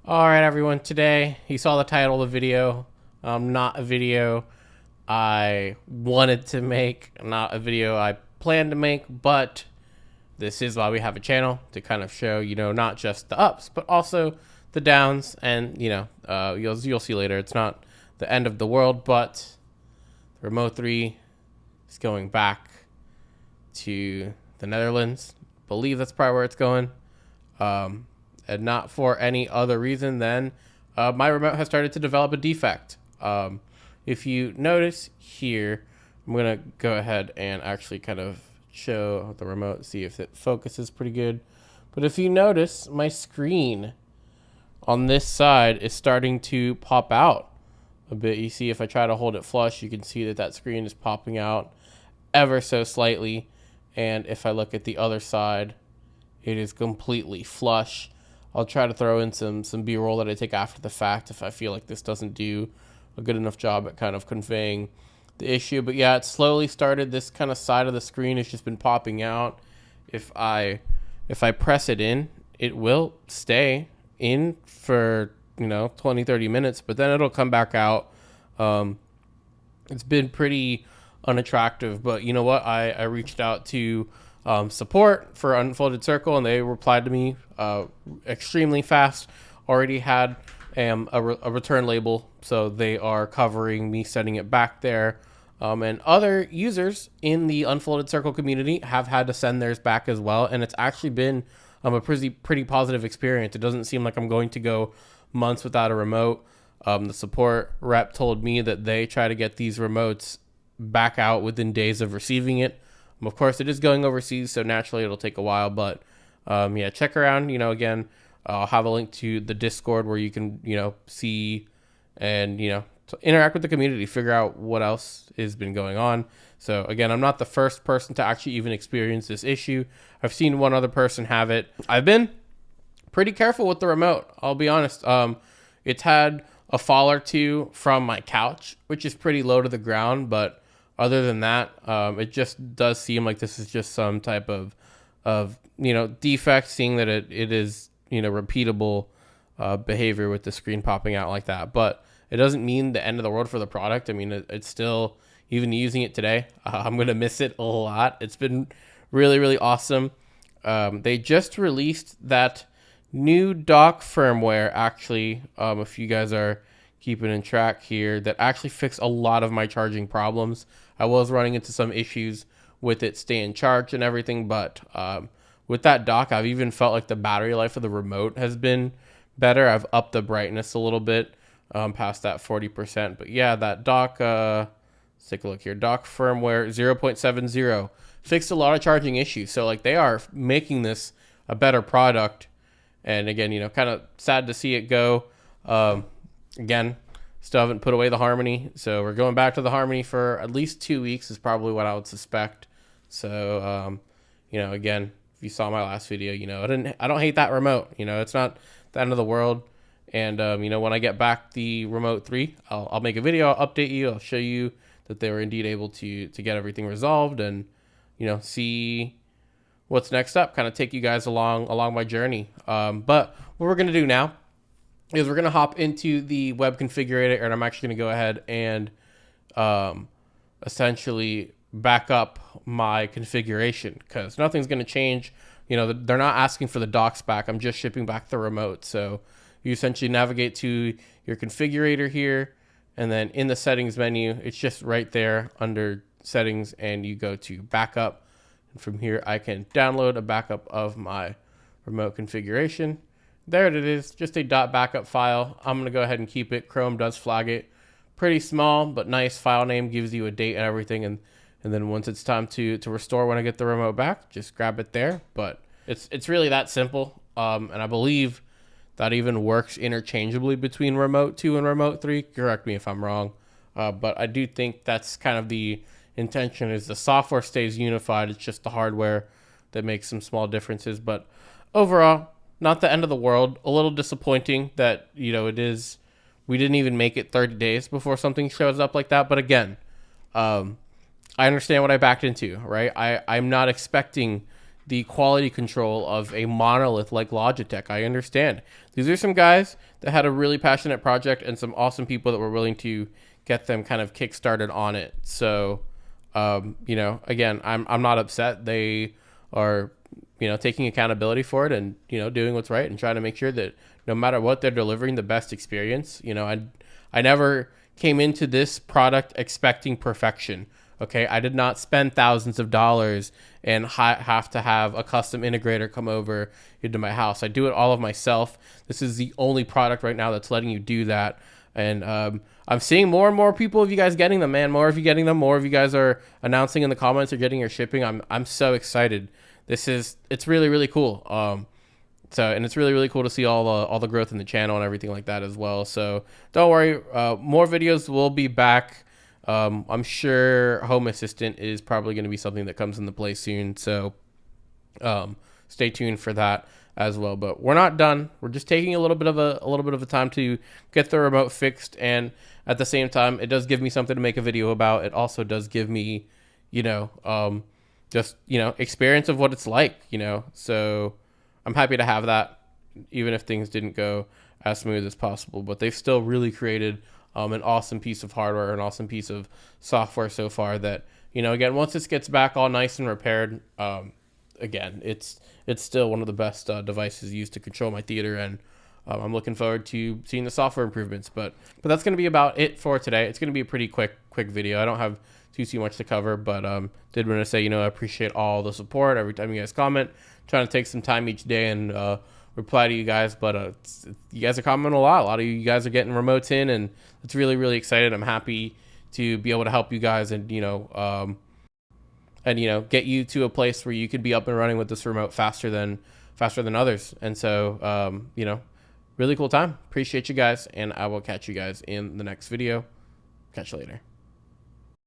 All right, everyone. Today, you saw the title of the video. Not a video I wanted to make, not a video I planned to make, but this is why we have a channel to kind of show, not just the ups, but also the downs. And you'll see later. It's not the end of the world, but the Remote 3 is going back to the Netherlands. I believe that's probably where it's going. And not for any other reason than my remote has started to develop a defect. If you notice here, I'm going to go ahead and actually kind of show the remote, see if it focuses pretty good. But if you notice, my screen on this side is starting to pop out a bit. You see, if I try to hold it flush, you can see that screen is popping out ever so slightly. And if I look at the other side, it is completely flush. I'll try to throw in some B-roll that I take after the fact if I feel like this doesn't do a good enough job at kind of conveying the issue. But yeah, it slowly started. This kind of side of the screen has just been popping out. If I press it in, it will stay in for 20-30 minutes, but then it'll come back out. It's been pretty unattractive, but you know what? I reached out to support for Unfolded Circle, and they replied to me extremely fast. Already had a return label, so they are covering me setting it back there. And other users in the Unfolded Circle community have had to send theirs back as well, and it's actually been a pretty positive experience. It doesn't seem like I'm going to go months without a remote. The support rep told me that they try to get these remotes back out within days of receiving it. Of course, it is going overseas, so naturally it'll take a while. But yeah, check around. Again, I'll have a link to the Discord where you can see and to interact with the community, figure out what else has been going on. So again, I'm not the first person to actually even experience this issue. I've seen one other person have it. I've been pretty careful with the remote, I'll be honest. It's had a fall or two from my couch, which is pretty low to the ground, but other than that, it just does seem like this is just some type of defect, seeing that it is repeatable behavior with the screen popping out like that. But it doesn't mean the end of the world for the product. I mean, it's still, even using it today, I'm gonna miss it a lot. It's been really, really awesome. They just released that new dock firmware, actually, if you guys are keeping in track here, that actually fixed a lot of my charging problems. I was running into some issues with it staying charged and everything, but with that dock, I've even felt like the battery life of the remote has been better. I've upped the brightness a little bit, past that 40%. But yeah, that dock, let's take a look here. Dock firmware 0.70 fixed a lot of charging issues. So like, they are making this a better product. And again, kind of sad to see it go. Again, still haven't put away the Harmony, so we're going back to the Harmony for at least 2 weeks is probably what I would suspect. So, again, if you saw my last video, I don't hate that remote. It's not the end of the world. And when I get back the Remote 3, I'll make a video. I'll update you. I'll show you that they were indeed able to get everything resolved, and see what's next up. Kind of take you guys along my journey. But what we're gonna do now is we're going to hop into the web configurator, and I'm actually going to go ahead and essentially back up my configuration, because nothing's going to change. They're not asking for the docks back. I'm just shipping back the remote. So you essentially navigate to your configurator here, and then in the settings menu, it's just right there under settings, and you go to backup. And from here, I can download a backup of my remote configuration. There it is, just a .backup file. I'm gonna go ahead and keep it. Chrome does flag it. Pretty small, but nice file name, gives you a date and everything. And then once it's time to restore when I get the remote back, just grab it there. But it's really that simple. And I believe that even works interchangeably between Remote 2 and Remote 3. Correct me if I'm wrong. But I do think that's kind of the intention, is the software stays unified. It's just the hardware that makes some small differences. But overall, not the end of the world. A little disappointing that, it is, we didn't even make it 30 days before something shows up like that. But again, I understand what I backed into, right? I'm not expecting the quality control of a monolith like Logitech. I understand. These are some guys that had a really passionate project and some awesome people that were willing to get them kind of kickstarted on it. So, you know, again, I'm not upset. They are, you know, taking accountability for it and, you know, doing what's right and trying to make sure that no matter what, they're delivering the best experience. You know, I never came into this product expecting perfection. Okay, I did not spend thousands of dollars and have to have a custom integrator come over into my house. I do it all of myself. This is the only product right now that's letting you do that. And I'm seeing more and more people of you guys getting them, man. More of you getting them. More of you guys are announcing in the comments or getting your shipping. I'm so excited. It's really, really cool. And it's really, really cool to see all the growth in the channel and everything like that as well. So don't worry, more videos will be back. I'm sure Home Assistant is probably going to be something that comes into play soon. So stay tuned for that as well. But we're not done. We're just taking a little bit of a time to get the remote fixed, and at the same time, it does give me something to make a video about. It also does give me, you know, just, you know, experience of what it's like, you know. So I'm happy to have that, even if things didn't go as smooth as possible. But they've still really created an awesome piece of hardware, an awesome piece of software so far that, you know, again, once this gets back all nice and repaired, again, it's still one of the best devices used to control my theater, and I'm looking forward to seeing the software improvements. But that's going to be about it for today. It's going to be a pretty quick video. I don't have too much to cover, but did want to say, you know, I appreciate all the support every time you guys comment. Trying to take some time each day and reply to you guys, but you guys are commenting a lot. A lot of you guys are getting remotes in, and it's really, really excited. I'm happy to be able to help you guys and, you know, get you to a place where you could be up and running with this remote faster than others. And so, you know, really cool time. Appreciate you guys, and I will catch you guys in the next video. Catch you later.